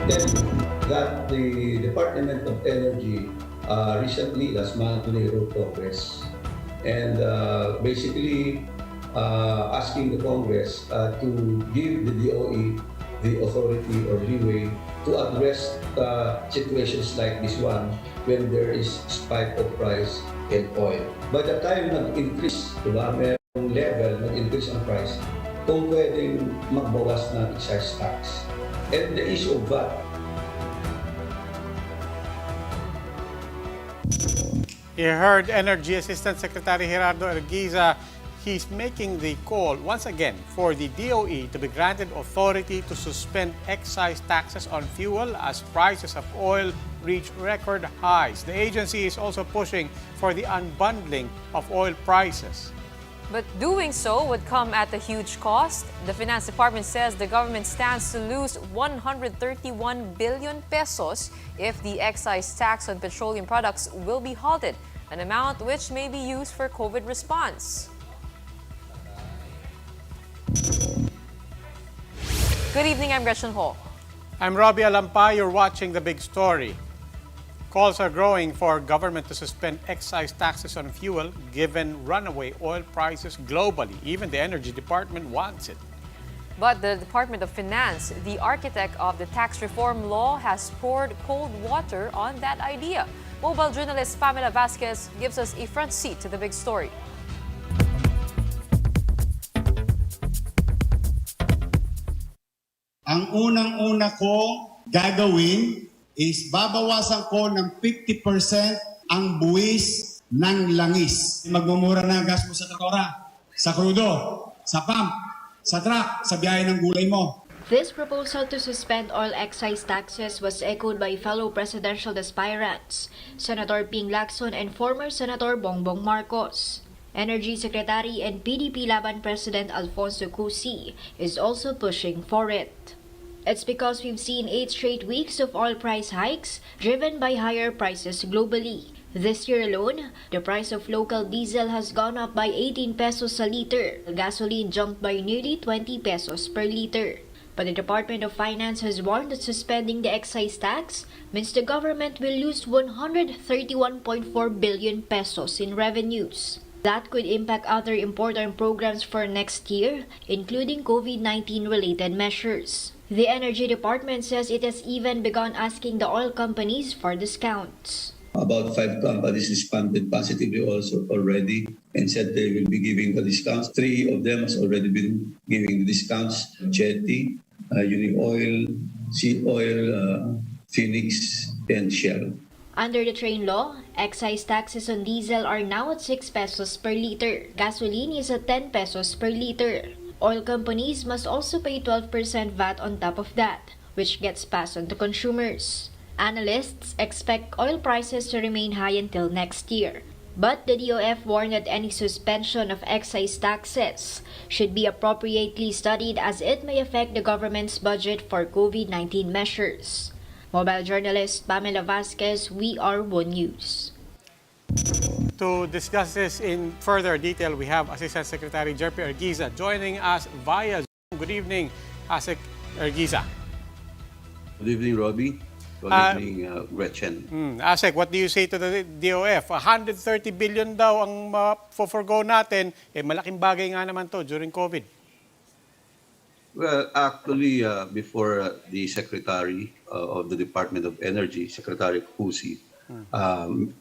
Then that the Department of Energy recently, last month, they wrote Congress and basically asking the Congress to give the DOE the authority or leeway to address situations like this one when there is spike of price in oil. By the time nag-increase, diba, merong level, nag-increase ang price, kung pwedeng magbawas ng excise tax. And the issue of VAT. You heard Energy Assistant Secretary Gerardo Erguiza. He's making the call once again for the DOE to be granted authority to suspend excise taxes on fuel as prices of oil reach record highs. The agency is also pushing for the unbundling of oil prices. But doing so would come at a huge cost. The Finance Department says the government stands to lose 131 billion pesos if the excise tax on petroleum products will be halted, an amount which may be used for COVID response. Good evening, I'm Gretchen Ho. I'm Robbie Alampay. You're watching The Big Story. Calls are growing for government to suspend excise taxes on fuel given runaway oil prices globally. Even the Energy Department wants it. But the Department of Finance, the architect of the tax reform law, has poured cold water on that idea. Mobile journalist Pamela Vasquez gives us a front seat to the big story. Ang unang-una ko gagawin is babawasan ko ng 50% ang buwis ng langis. Magmumura na ang gas mo sa tatora, sa krudo, sa pump, sa truck, sa biyahe ng gulay mo. This proposal to suspend all excise taxes was echoed by fellow presidential aspirants, Senator Ping Lacson and former Senator Bongbong Marcos. Energy Secretary and PDP Laban President Alfonso Cusi is also pushing for it. It's because we've seen 8 straight weeks of oil price hikes driven by higher prices globally. This year alone, the price of local diesel has gone up by 18 pesos a liter. Gasoline jumped by nearly 20 pesos per liter. But the Department of Finance has warned that suspending the excise tax means the government will lose 131.4 billion pesos in revenues. That could impact other important programs for next year, including COVID-19 related measures. The Energy Department says it has even begun asking the oil companies for discounts. About 5 companies responded positively also already and said they will be giving the discounts. 3 of them has already been giving the discounts. Jetty, Unioil, Sea Oil, Phoenix, and Shell. Under the train law, excise taxes on diesel are now at 6 pesos per liter. Gasoline is at 10 pesos per liter. Oil companies must also pay 12% VAT on top of that, which gets passed on to consumers. Analysts expect oil prices to remain high until next year. But the DOF warned that any suspension of excise taxes should be appropriately studied as it may affect the government's budget for COVID-19 measures. Mobile journalist Pamela Vasquez, We Are One News. To discuss this in further detail, we have Assistant Secretary Jerpy Erguiza joining us via Zoom. Good evening, Asik Erguiza. Good evening, Robbie. Good evening, Gretchen. Asik, what do you say to the DOF? 130 billion daw ang forgo natin. Malaking bagay nga naman to during COVID. Well, actually, before the Secretary of the Department of Energy, Secretary Cusi,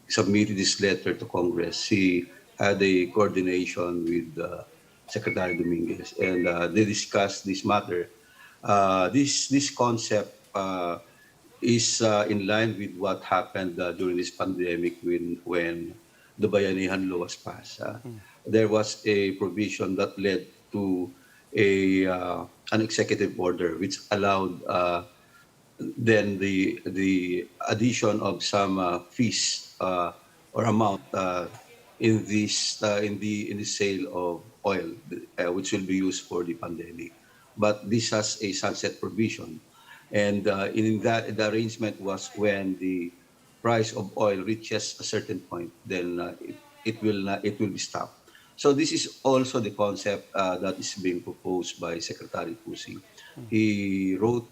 submitted this letter to Congress, he had a coordination with Secretary Dominguez, and they discussed this matter. This concept is in line with what happened during this pandemic when the Bayanihan Law was passed. There was a provision that led to an executive order which allowed then the addition of some fees or amount in the sale of oil, which will be used for the pandemic. But this has a sunset provision, and in that the arrangement was when the price of oil reaches a certain point, then it will be stopped. So this is also the concept that is being proposed by Secretary Pusi. He wrote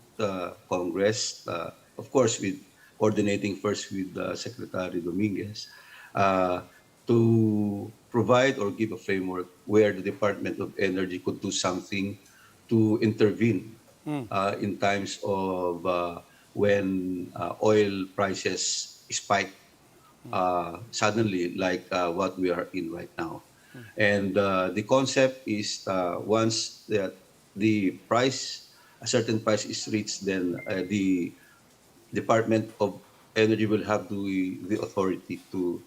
Congress, of course, with coordinating first with Secretary Dominguez, uh, to provide or give a framework where the Department of Energy could do something to intervene in times of when oil prices spike suddenly, like what we are in right now. And the concept is once the price, a certain price is reached, then the Department of Energy will have the authority to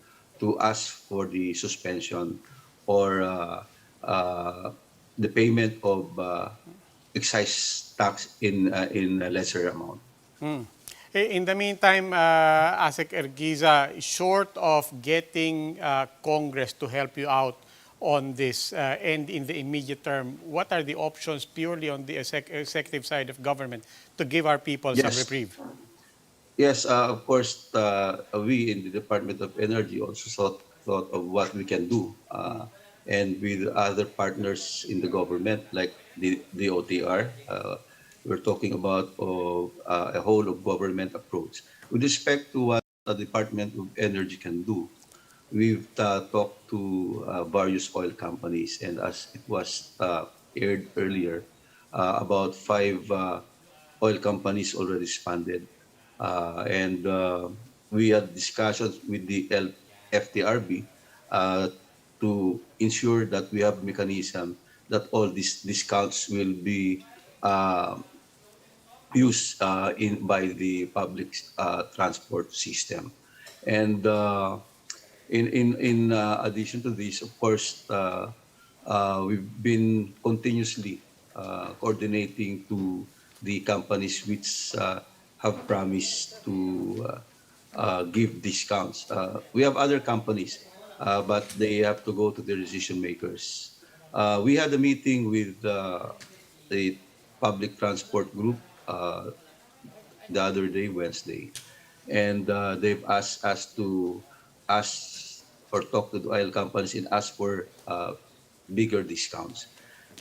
ask for the suspension or the payment of excise tax in a lesser amount. In the meantime, Asek Ergiza, short of getting Congress to help you out on this and in the immediate term, what are the options purely on the executive side of government to give our people some Yes, reprieve? yes, of course, we in the Department of Energy also thought of what we can do, and with other partners in the government, like the OTR, we're talking about a whole of government approach. With respect to what the Department of Energy can do, we've talked to various oil companies, and as it was aired earlier, about five oil companies already responded. And we had discussions with the FTRB to ensure that we have mechanism that all these discounts will be uh, used in by the public transport system. And in addition to this, of course, we've been continuously coordinating to the companies which have promised to give discounts. We have other companies, but they have to go to the decision makers. We had a meeting with the public transport group the other day, Wednesday, and they've asked us to ask or talk to the oil companies and ask for bigger discounts.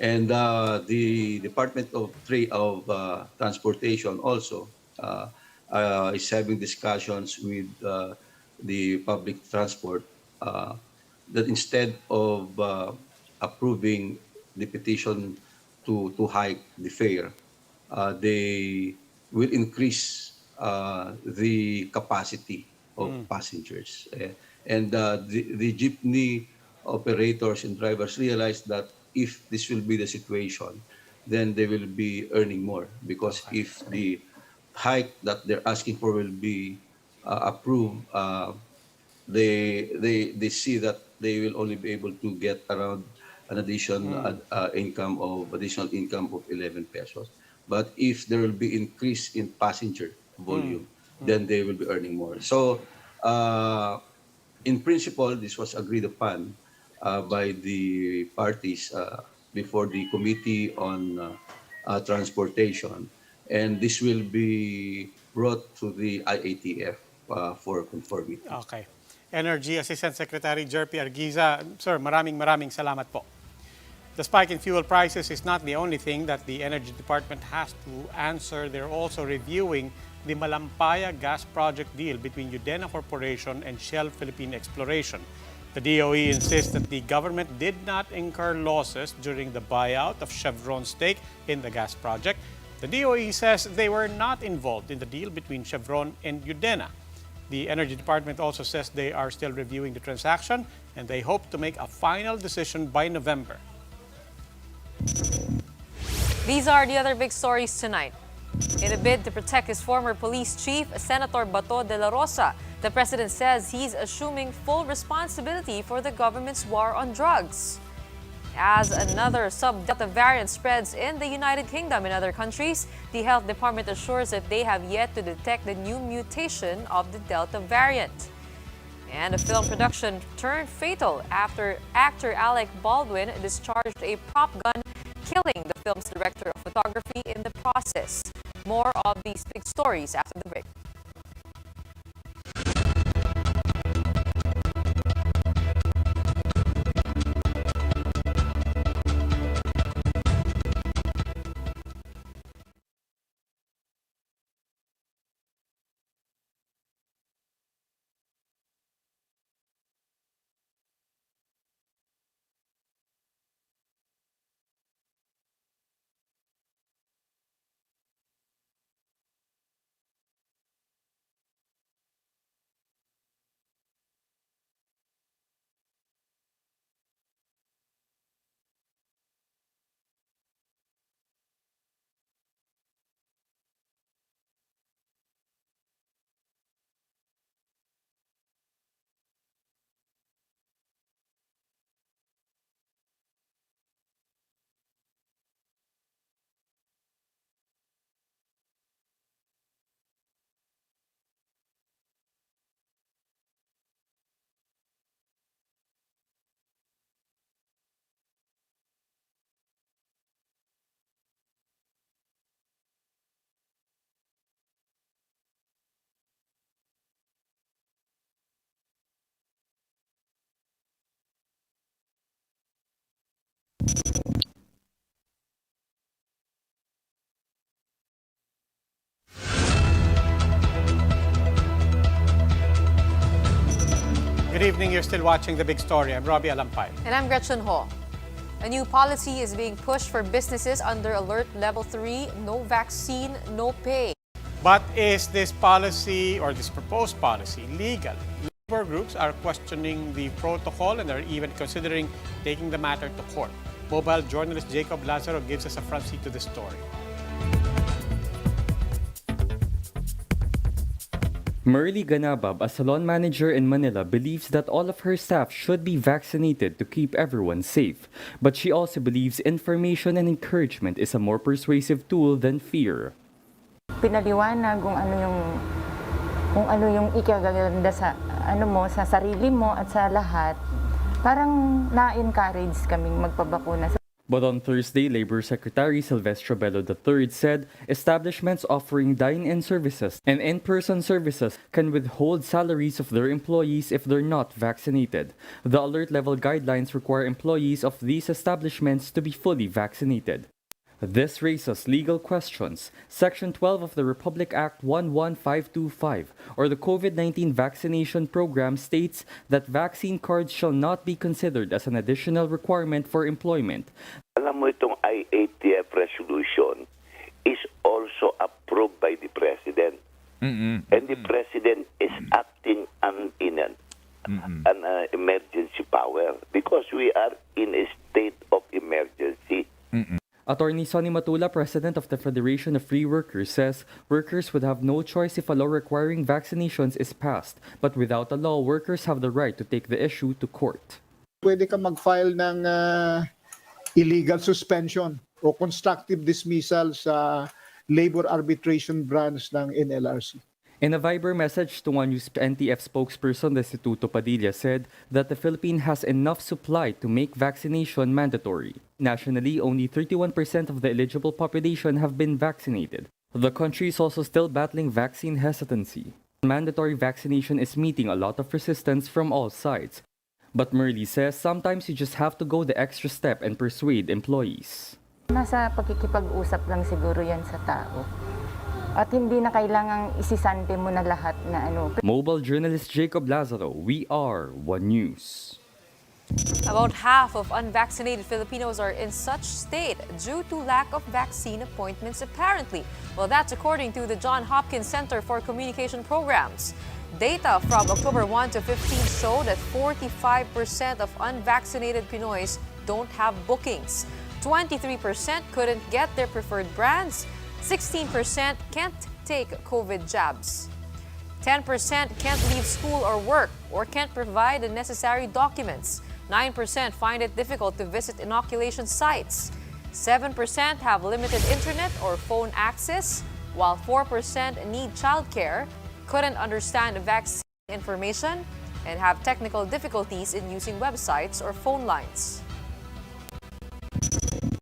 And the Department of Transportation also is having discussions with the public transport that instead of approving the petition to hike the fare, they will increase the capacity of passengers. And the jeepney operators and drivers realize that if this will be the situation, then they will be earning more because if the hike that they're asking for will be approved, they see that they will only be able to get around an additional income of 11 pesos. But if there will be increase in passenger volume, then they will be earning more. So in principle, this was agreed upon by the parties before the Committee on Transportation, and this will be brought to the IATF for conformity. Okay. Energy Assistant Secretary Jerpy Argiza, sir, maraming salamat po. The spike in fuel prices is not the only thing that the Energy Department has to answer. They're also reviewing the Malampaya gas project deal between Udena Corporation and Shell Philippine Exploration. The DOE insists that the government did not incur losses during the buyout of Chevron's stake in the gas project. The DOE says they were not involved in the deal between Chevron and Udena. The Energy Department also says they are still reviewing the transaction and they hope to make a final decision by November. These are the other big stories tonight. In a bid to protect his former police chief, Senator Bato de la Rosa, the president says he's assuming full responsibility for the government's war on drugs. As another sub-Delta variant spreads in the United Kingdom and other countries, the health department assures that they have yet to detect the new mutation of the Delta variant. And a film production turned fatal after actor Alec Baldwin discharged a prop gun, killing the film's director of photography in the process. More of these big stories after the break. Good evening. You're still watching The Big Story. I'm Robbie Alampay. And I'm Gretchen Ho. A new policy is being pushed for businesses under Alert Level 3, no vaccine, no pay. But is this policy or this proposed policy legal? Labor groups are questioning the protocol and are even considering taking the matter to court. Mobile journalist Jacob Lazaro gives us a front seat to the story. Merly Ganabab, a salon manager in Manila, believes that all of her staff should be vaccinated to keep everyone safe. But she also believes information and encouragement is a more persuasive tool than fear. Pinaliwanag kung ano yung ikagaganda sa sa sarili mo at sa lahat. Parang na-encourage kaming magpabakuna. But on Thursday, Labor Secretary Silvestre Bello III said establishments offering dine-in services and in-person services can withhold salaries of their employees if they're not vaccinated. The alert level guidelines require employees of these establishments to be fully vaccinated. This raises legal questions. Section 12 of the Republic Act 11525, or the COVID-19 vaccination program, states that vaccine cards shall not be considered as an additional requirement for employment. Alam mo itong IATF resolution is also approved by the President. And the President is acting in an emergency power because we are in a state of emergency. Attorney Sonny Matula, president of the Federation of Free Workers, says workers would have no choice if a law requiring vaccinations is passed. But without a law, workers have the right to take the issue to court. Pwede ka mag-file ng illegal suspension o constructive dismissal sa labor arbitration branch ng NLRC. In a Viber message to One News, NTF spokesperson Destituto Padilla said that the Philippines has enough supply to make vaccination mandatory. Nationally, only 31% of the eligible population have been vaccinated. The country is also still battling vaccine hesitancy. Mandatory vaccination is meeting a lot of resistance from all sides. But Merly says sometimes you just have to go the extra step and persuade employees. Nasa pagkikipag-usap lang siguro yan sa tao. At hindi na kailangang isisante mo na lahat na Mobile journalist Jacob Lazaro, we are One News. About half of unvaccinated Filipinos are in such state due to lack of vaccine appointments, apparently. Well, that's according to the Johns Hopkins Center for Communication Programs. Data from October 1 to 15 show that 45% of unvaccinated Pinoys don't have bookings. 23% couldn't get their preferred brands. 16% can't take COVID jabs. 10% can't leave school or work or can't provide the necessary documents. 9% find it difficult to visit inoculation sites. 7% have limited internet or phone access, while 4% need childcare, couldn't understand vaccine information, and have technical difficulties in using websites or phone lines.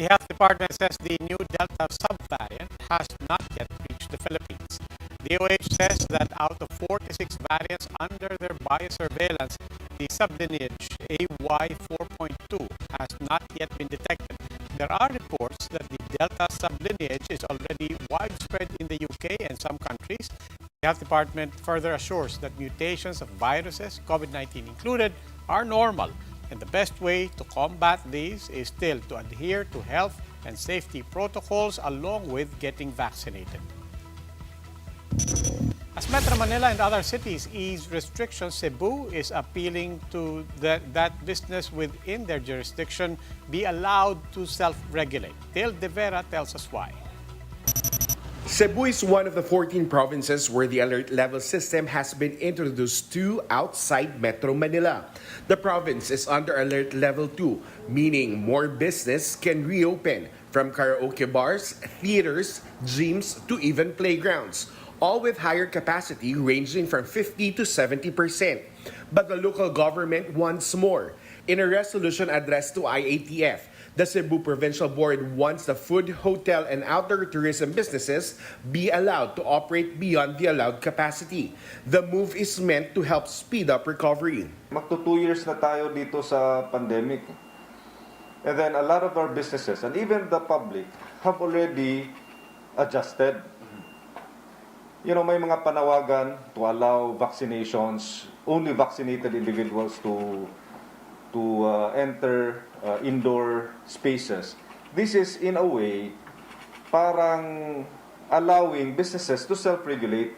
The Health Department says the new Delta subvariant has not yet reached the Philippines. DOH says that out of 46 variants under their biosurveillance, the sublineage AY4.2 has not yet been detected. There are reports that the Delta sublineage is already widespread in the UK and some countries. The Health Department further assures that mutations of viruses, COVID-19 included, are normal. And the best way to combat these is still to adhere to health and safety protocols along with getting vaccinated. As Metro Manila and other cities ease restrictions, Cebu is appealing to that business within their jurisdiction be allowed to self-regulate. Tel De Vera tells us why. Cebu is one of the 14 provinces where the alert level system has been introduced to outside Metro Manila. The province is under alert level 2, meaning more business can reopen, from karaoke bars, theaters, gyms, to even playgrounds, all with higher capacity ranging from 50 to 70%. But the local government wants more. In a resolution addressed to IATF, the Cebu Provincial Board wants the food, hotel, and outdoor tourism businesses be allowed to operate beyond the allowed capacity. The move is meant to help speed up recovery. Magto 2 years na tayo dito sa pandemic. And then a lot of our businesses and even the public have already adjusted. You know, may mga panawagan to allow vaccinations, only vaccinated individuals to enter indoor spaces. This is in a way parang allowing businesses to self-regulate.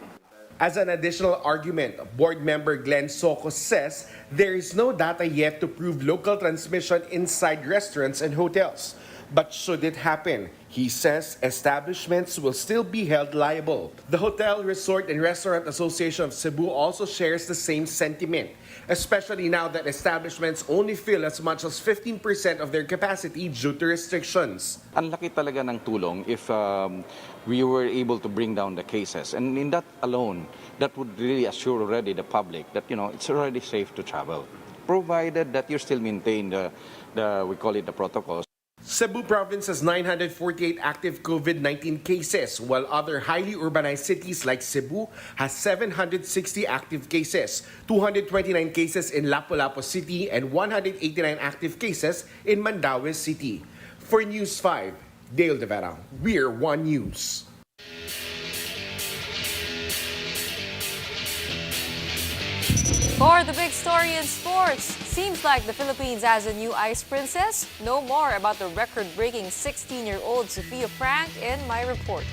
As an additional argument, board member Glenn Soco says there is no data yet to prove local transmission inside restaurants and hotels. But should it happen, he says establishments will still be held liable. The Hotel, Resort and Restaurant Association of Cebu also shares the same sentiment, especially now that establishments only fill as much as 15% of their capacity due to restrictions. Ang laki talaga ng tulong if we were able to bring down the cases. And in that alone, that would really assure already the public that, you know, it's already safe to travel, provided that you still maintain we call it the protocols. Cebu province has 948 active COVID-19 cases, while other highly urbanized cities like Cebu has 760 active cases, 229 cases in Lapu-Lapu City, and 189 active cases in Mandaue City. For News 5, Dale De Vera, we're One News. For the big story in sports, seems like the Philippines has a new ice princess. Know more about the record-breaking 16-year-old Sofia Frank in my report.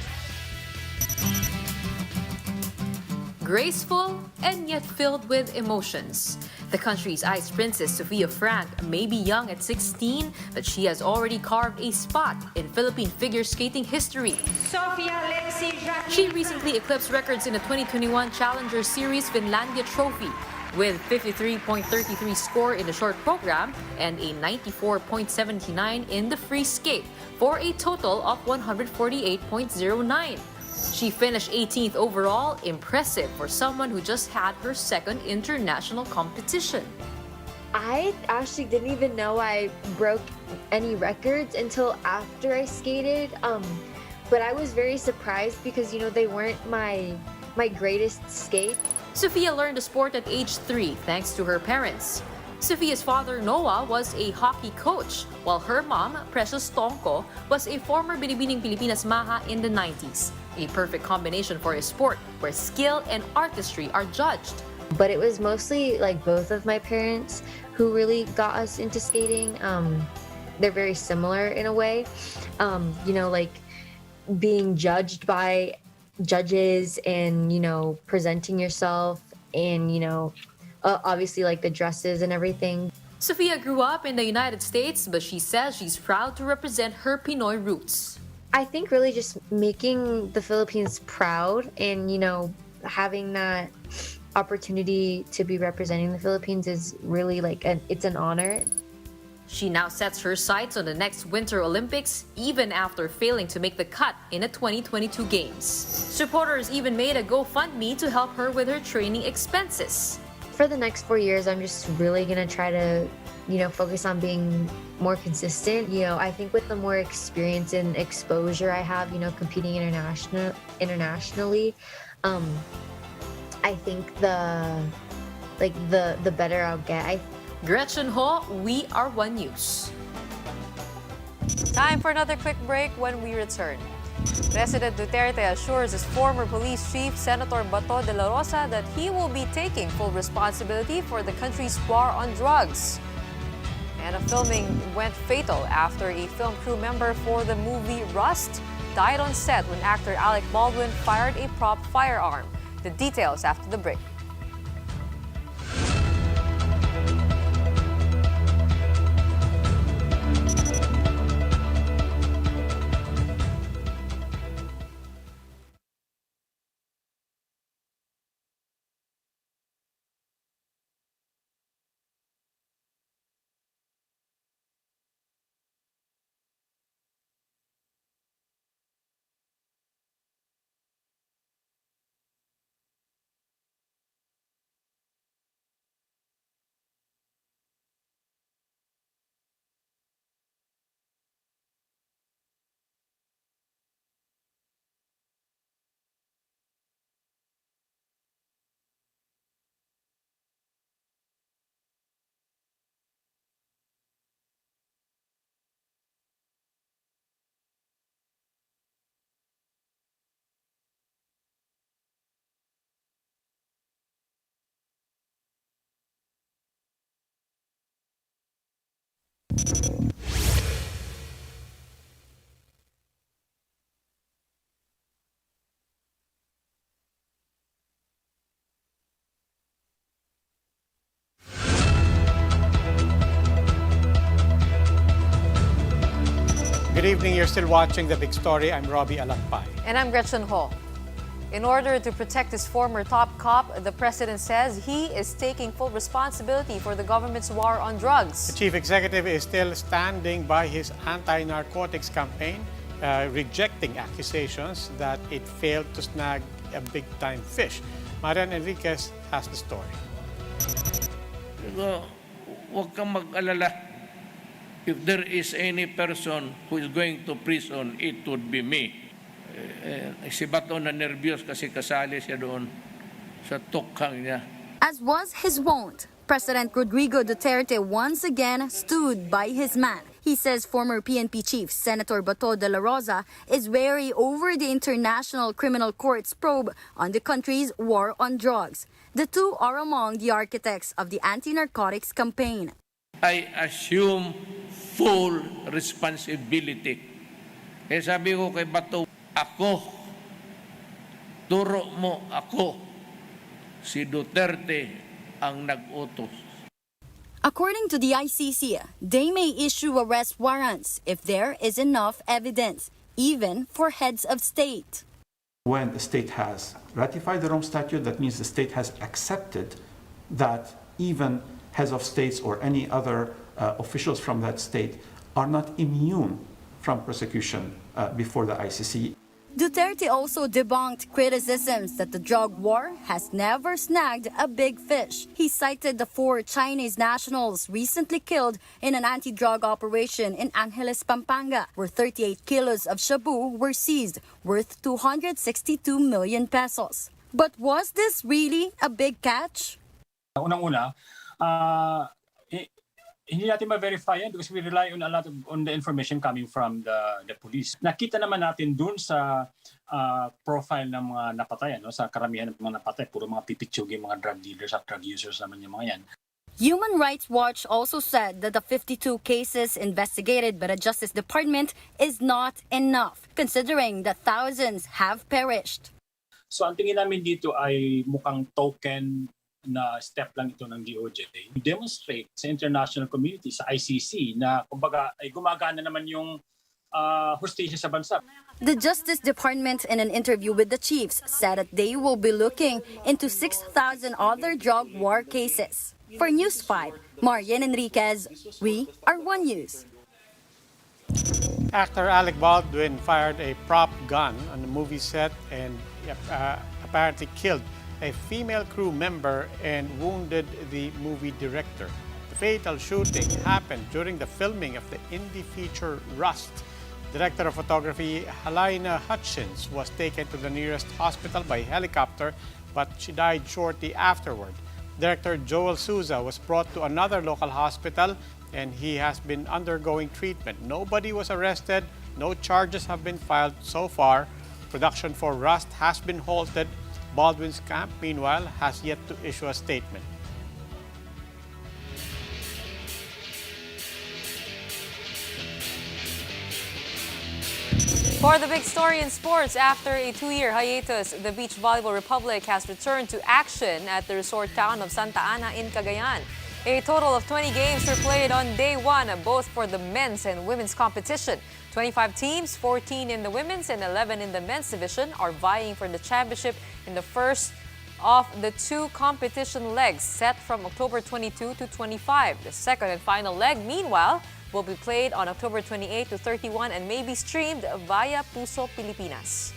Graceful and yet filled with emotions. The country's ice princess Sofia Frank may be young at 16, but she has already carved a spot in Philippine figure skating history. She recently eclipsed records in the 2021 Challenger Series Finlandia Trophy with 53.33 score in the short program and a 94.79 in the free skate for a total of 148.09. She finished 18th overall, impressive for someone who just had her second international competition. I actually didn't even know I broke any records until after I skated. But I was very surprised because, you know, they weren't my greatest skate. Sofia learned the sport at age 3 thanks to her parents. Sofia's father, Noah, was a hockey coach, while her mom, Precious Tongko, was a former Binibining Pilipinas Maha in the 90s. A perfect combination for a sport where skill and artistry are judged. But it was mostly like both of my parents who really got us into skating. They're very similar in a way. You know, like being judged by judges and, you know, presenting yourself and, you know, obviously like the dresses and everything. Sofia grew up in the United States, but she says she's proud to represent her Pinoy roots. I think really just making the Philippines proud and, you know, having that opportunity to be representing the Philippines is really like it's an honor. She now sets her sights on the next Winter Olympics, even after failing to make the cut in the 2022 Games. Supporters even made a GoFundMe to help her with her training expenses. For the next 4 years, I'm just really gonna try to, you know, focus on being more consistent. You know, I think with the more experience and exposure I have, you know, competing internationally, I think the better I'll get. Gretchen Ho, we are One News. Time for another quick break. When we return, President Duterte assures his former police chief, Senator Bato de la Rosa, that he will be taking full responsibility for the country's war on drugs. And a filming went fatal after a film crew member for the movie Rust died on set when actor Alec Baldwin fired a prop firearm. The details after the break. Good evening. You're still watching The Big Story. I'm Robbie Alampay. And I'm Gretchen Ho. In order to protect his former top cop, the president says he is taking full responsibility for the government's war on drugs. The chief executive is still standing by his anti-narcotics campaign, rejecting accusations that it failed to snag a big-time fish. Marian Enriquez has the story. Huwag kang mag-alala. If there is any person who is going to prison, it would be me. Si Bato na nervyos kasi kasali siya doon sa tukhang niya. As was his wont, President Rodrigo Duterte once again stood by his man. He says former PNP chief Senator Bato de la Rosa is wary over the International Criminal Court's probe on the country's war on drugs. The two are among the architects of the anti-narcotics campaign. I assume full responsibility. Kaya sabi ko kay Bato, ako, turo mo ako, si Duterte ang nag-utos. According to the ICC, they may issue arrest warrants if there is enough evidence, even for heads of state. When a state has ratified the Rome Statute, that means the state has accepted that even heads of states or any other officials from that state are not immune from persecution before the ICC. Duterte also debunked criticisms that the drug war has never snagged a big fish. He cited the 4 Chinese nationals recently killed in an anti-drug operation in Angeles, Pampanga, where 38 kilos of shabu were seized, worth 262 million pesos. But was this really a big catch? Unang-una, hindi natin ma-verify yan because we rely on a lot on the information coming from the police. Nakita naman natin dun sa profile ng mga napatay, sa karamihan ng mga napatay, puro mga pipitsugin, mga drug dealers at drug users naman yung mga yan. Human Rights Watch also said that the 52 cases investigated by the Justice Department is not enough, considering that thousands have perished. So ang tingin namin dito ay mukhang token na step lang ito ng DOJ. Demonstrate sa international community, sa ICC, na kumbaga ay gumagana naman yung hustisya sa bansa. The Justice Department, in an interview with the chiefs, said that they will be looking into 6,000 other drug war cases. For News 5, Marian Enriquez, we are One News. Actor Alec Baldwin fired a prop gun on the movie set and apparently killed a female crew member and wounded the movie director. The fatal shooting happened during the filming of the indie feature Rust. Director of photography Helena Hutchins was taken to the nearest hospital by helicopter, but she died shortly afterward. Director Joel Souza was brought to another local hospital and he has been undergoing treatment. Nobody was arrested, no charges have been filed so far. Production for Rust has been halted. Baldwin's camp, meanwhile, has yet to issue a statement. For the big story in sports, after a 2-year hiatus, the Beach Volleyball Republic has returned to action at the resort town of Santa Ana in Cagayan. A total of 20 games were played on day 1, both for the men's and women's competition. 25 teams, 14 in the women's and 11 in the men's division, are vying for the championship in the first of the 2 competition legs set from October 22 to 25. The second and final leg, meanwhile, will be played on October 28 to 31 and may be streamed via Puso Pilipinas.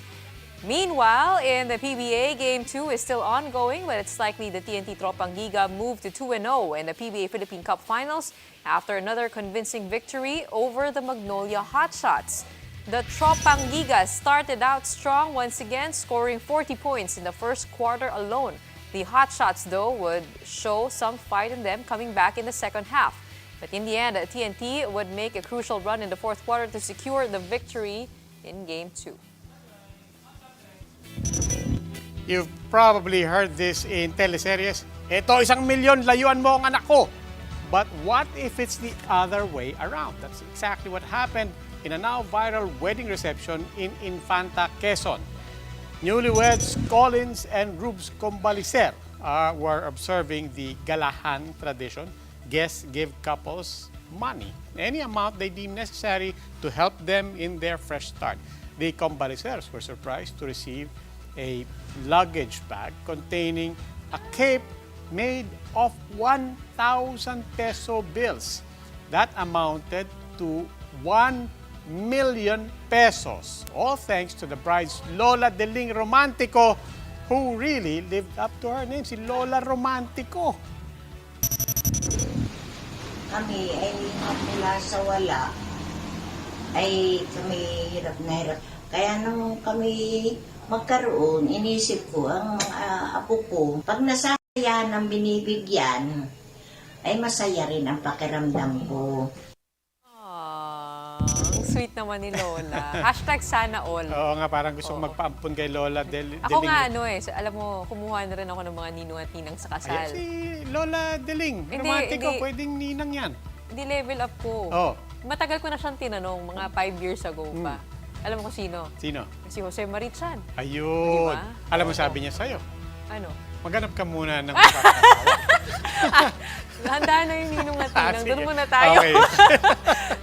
Meanwhile, in the PBA, Game 2 is still ongoing, but it's likely the TNT Tropang Giga moved to 2-0 in the PBA Philippine Cup Finals after another convincing victory over the Magnolia Hotshots. The Tropang Giga started out strong once again, scoring 40 points in the first quarter alone. The Hotshots, though, would show some fight in them coming back in the second half. But in the end, TNT would make a crucial run in the fourth quarter to secure the victory in Game 2. You've probably heard this in teleseries. Ito, 1 milyon, layuan mo ang anak ko. But what if it's the other way around? That's exactly what happened in a now viral wedding reception in Infanta, Quezon. Newlyweds Collins and Rubes Combalicer were observing the galahan tradition. Guests give couples money, any amount they deem necessary to help them in their fresh start. The Combalicers were surprised to receive a luggage bag containing a cape made of 1,000 peso bills. That amounted to 1 million pesos. All thanks to the bride's Lola Deling Romantico, who really lived up to her name, si Lola Romantico. Kami ay mula sa wala, ay kami hirap na hirap. Kaya nung kami magkaroon, inisip ko ang mga apo ko, pag nasaya ng binibigyan, ay masaya rin ang pakiramdam ko. Ang sweet naman ni Lola. Hashtag sana all. Oo nga, parang gusto kong magpaampun kay Lola Ako nga alam mo, kumuha na rin ako ng mga ninong at ninang sa kasal. Ayan si Lola Deling. Romantico, pwedeng ninang yan. Hindi level up ko. Oh. Matagal ko na siyang tinanong, mga 5 years ago pa. Alam mo kung sino? Sino? Si Jose Marichan. Ayun. Diba? Alam mo sabi niya sa'yo? Ano? Maghanap ka muna ng makakasawa. Handa na yung ninong at ninang. Doon muna tayo. Okay.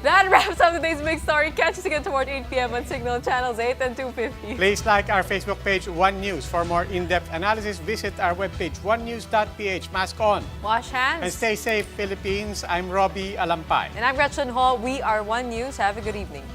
That wraps up today's big story. Catch us again tomorrow at 8 p.m. on Signal Channels 8 and 250. Please like our Facebook page, One News. For more in-depth analysis, visit our webpage, onenews.ph. Mask on. Wash hands. And stay safe, Philippines. I'm Robbie Alampay. And I'm Gretchen Hall. We are One News. Have a good evening.